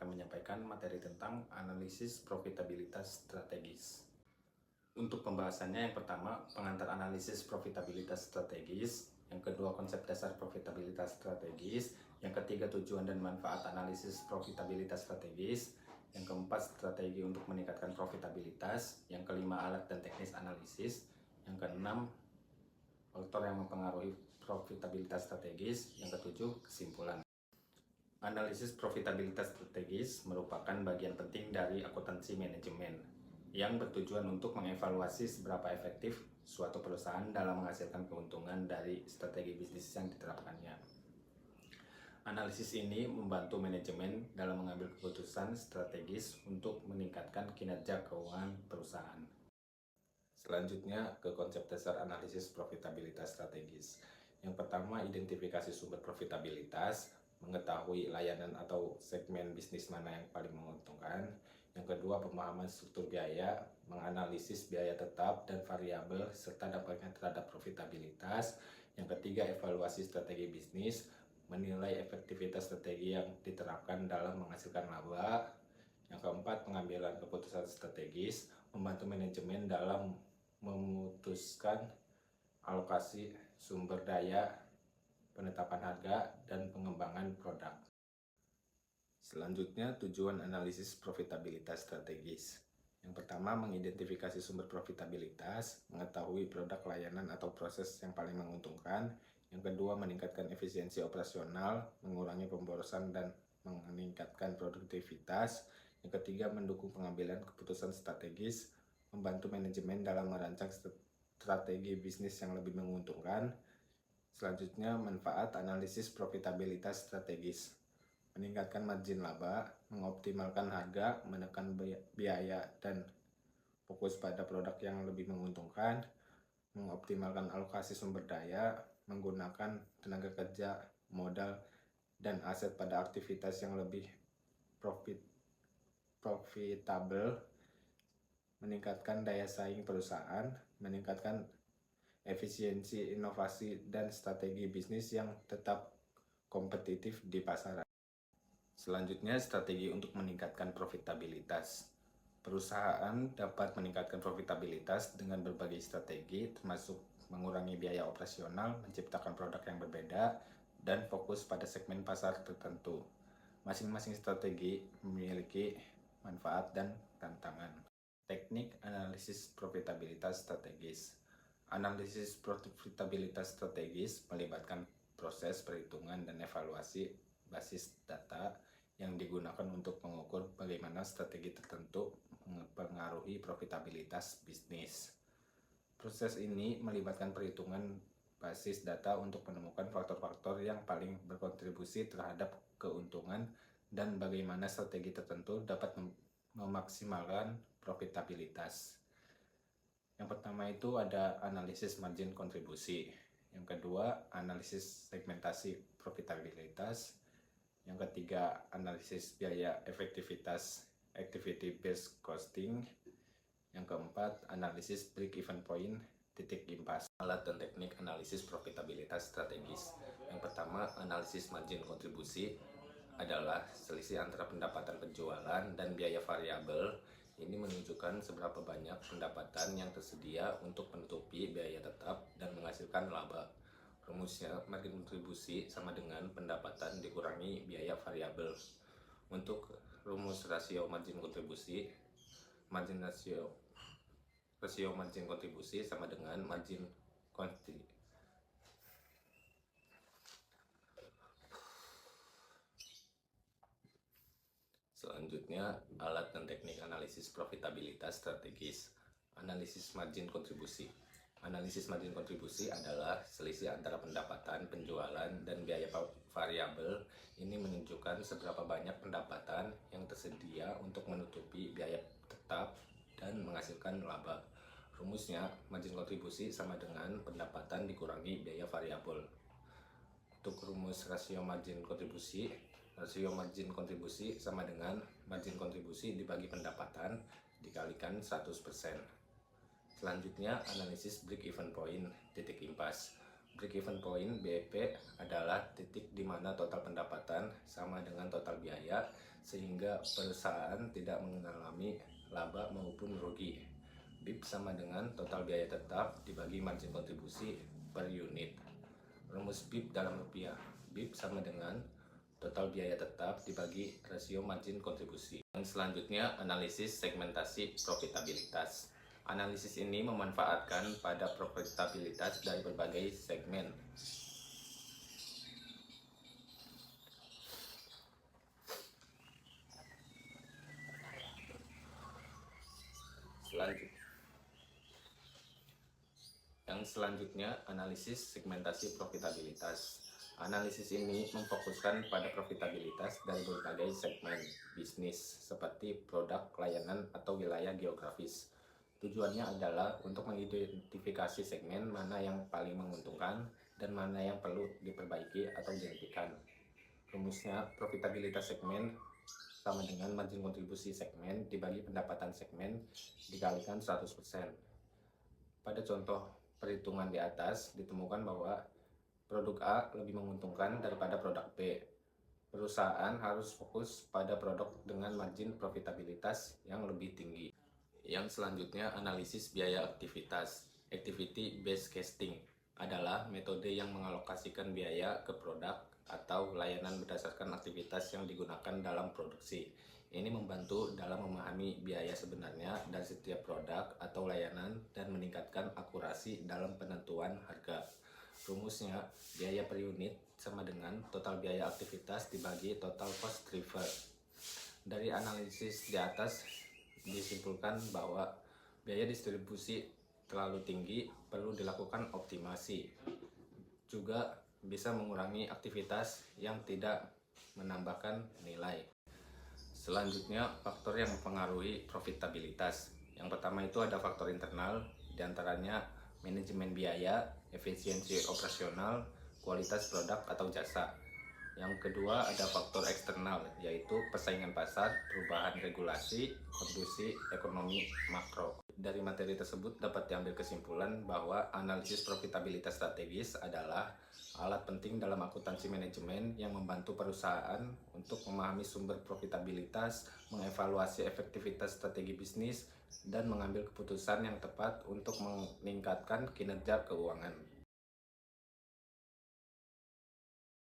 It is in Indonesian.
akan menyampaikan materi tentang analisis profitabilitas strategis. Untuk pembahasannya, yang pertama pengantar analisis profitabilitas strategis, yang kedua konsep dasar profitabilitas strategis, yang ketiga tujuan dan manfaat analisis profitabilitas strategis, yang keempat strategi untuk meningkatkan profitabilitas, yang kelima alat dan teknis analisis, yang keenam faktor yang mempengaruhi profitabilitas strategis, yang ketujuh kesimpulan. Analisis profitabilitas strategis merupakan bagian penting dari akuntansi manajemen yang bertujuan untuk mengevaluasi seberapa efektif suatu perusahaan dalam menghasilkan keuntungan dari strategi bisnis yang diterapkannya. Analisis ini membantu manajemen dalam mengambil keputusan strategis untuk meningkatkan kinerja keuangan perusahaan. Selanjutnya ke konsep dasar analisis profitabilitas strategis. Yang pertama, identifikasi sumber profitabilitas, mengetahui layanan atau segmen bisnis mana yang paling menguntungkan. Yang kedua, pemahaman struktur biaya, menganalisis biaya tetap dan variabel serta dampaknya terhadap profitabilitas. Yang ketiga, evaluasi strategi bisnis, menilai efektivitas strategi yang diterapkan dalam menghasilkan laba. Yang keempat, pengambilan keputusan strategis, membantu manajemen dalam memutuskan alokasi sumber daya, penetapan harga, dan pengembangan produk. Selanjutnya, tujuan analisis profitabilitas strategis. Yang pertama, mengidentifikasi sumber profitabilitas, mengetahui produk, layanan, atau proses yang paling menguntungkan. Yang kedua, meningkatkan efisiensi operasional, mengurangi pemborosan, dan meningkatkan produktivitas. Yang ketiga, mendukung pengambilan keputusan strategis, membantu manajemen dalam merancang strategi bisnis yang lebih menguntungkan. Selanjutnya, manfaat analisis profitabilitas strategis, meningkatkan margin laba, mengoptimalkan harga, menekan biaya, dan fokus pada produk yang lebih menguntungkan, mengoptimalkan alokasi sumber daya, menggunakan tenaga kerja, modal, dan aset pada aktivitas yang lebih profitable, meningkatkan daya saing perusahaan, meningkatkan efisiensi inovasi dan strategi bisnis yang tetap kompetitif di pasaran. Selanjutnya, strategi untuk meningkatkan profitabilitas. Perusahaan dapat meningkatkan profitabilitas dengan berbagai strategi, termasuk mengurangi biaya operasional, menciptakan produk yang berbeda, dan fokus pada segmen pasar tertentu. Masing-masing strategi memiliki manfaat dan tantangan. Teknik analisis profitabilitas strategis. Analisis profitabilitas strategis melibatkan proses perhitungan dan evaluasi basis data yang digunakan untuk mengukur bagaimana strategi tertentu mempengaruhi profitabilitas bisnis. Proses ini melibatkan perhitungan basis data untuk menemukan faktor-faktor yang paling berkontribusi terhadap keuntungan dan bagaimana strategi tertentu dapat memaksimalkan profitabilitas. Yang pertama itu ada analisis margin kontribusi. Yang kedua, analisis segmentasi profitabilitas. Yang ketiga, analisis biaya efektivitas, activity based costing. Yang keempat, analisis break even point, titik impas. Alat dan teknik analisis profitabilitas strategis. Yang pertama, analisis margin kontribusi adalah selisih antara pendapatan penjualan dan biaya variabel. Ini menunjukkan seberapa banyak pendapatan yang tersedia untuk menutupi biaya tetap dan menghasilkan laba. Rumusnya, margin kontribusi sama dengan pendapatan dikurangi biaya variabel. Untuk rumus rasio margin kontribusi, rasio margin kontribusi sama dengan margin kontribusi. Selanjutnya, alat dan teknik analisis profitabilitas strategis. Analisis margin kontribusi. Analisis margin kontribusi adalah selisih antara pendapatan, penjualan, dan biaya variabel. Ini menunjukkan seberapa banyak pendapatan yang tersedia untuk menutupi biaya tetap dan menghasilkan laba. Rumusnya, margin kontribusi sama dengan pendapatan dikurangi biaya variabel. Untuk rumus rasio margin kontribusi sama dengan margin kontribusi dibagi pendapatan dikalikan 100%. Selanjutnya, analisis break even point, titik impas. Break even point BEP adalah titik di mana total pendapatan sama dengan total biaya sehingga perusahaan tidak mengalami laba maupun rugi. BIP sama dengan total biaya tetap dibagi margin kontribusi per unit. Rumus BIP dalam rupiah. BIP sama dengan total biaya tetap dibagi rasio margin kontribusi. Yang selanjutnya, analisis segmentasi profitabilitas. Analisis ini memanfaatkan pada profitabilitas dari berbagai segmen. Yang selanjutnya, analisis segmentasi profitabilitas. Analisis ini memfokuskan pada profitabilitas dari berbagai segmen bisnis seperti produk, layanan, atau wilayah geografis. Tujuannya adalah untuk mengidentifikasi segmen mana yang paling menguntungkan dan mana yang perlu diperbaiki atau dihentikan. Rumusnya, profitabilitas segmen sama dengan margin kontribusi segmen dibagi pendapatan segmen dikalikan 100%. Pada contoh perhitungan di atas ditemukan bahwa produk A lebih menguntungkan daripada produk B. Perusahaan harus fokus pada produk dengan margin profitabilitas yang lebih tinggi. Yang selanjutnya, analisis biaya aktivitas. Activity based costing adalah metode yang mengalokasikan biaya ke produk atau layanan berdasarkan aktivitas yang digunakan dalam produksi. Ini membantu dalam memahami biaya sebenarnya dari setiap produk atau layanan dan meningkatkan akurasi dalam penentuan harga. Rumusnya, biaya per unit sama dengan total biaya aktivitas dibagi total cost driver. Dari analisis di atas disimpulkan bahwa biaya distribusi terlalu tinggi perlu dilakukan optimasi. Juga bisa mengurangi aktivitas yang tidak menambahkan nilai. Selanjutnya, faktor yang mempengaruhi profitabilitas. Yang pertama itu ada faktor internal, diantaranya manajemen biaya, efisiensi operasional, kualitas produk atau jasa. Yang kedua ada faktor eksternal, yaitu persaingan pasar, perubahan regulasi, kondisi ekonomi makro. Dari materi tersebut dapat diambil kesimpulan bahwa analisis profitabilitas strategis adalah alat penting dalam akuntansi manajemen yang membantu perusahaan untuk memahami sumber profitabilitas, mengevaluasi efektivitas strategi bisnis, dan mengambil keputusan yang tepat untuk meningkatkan kinerja keuangan.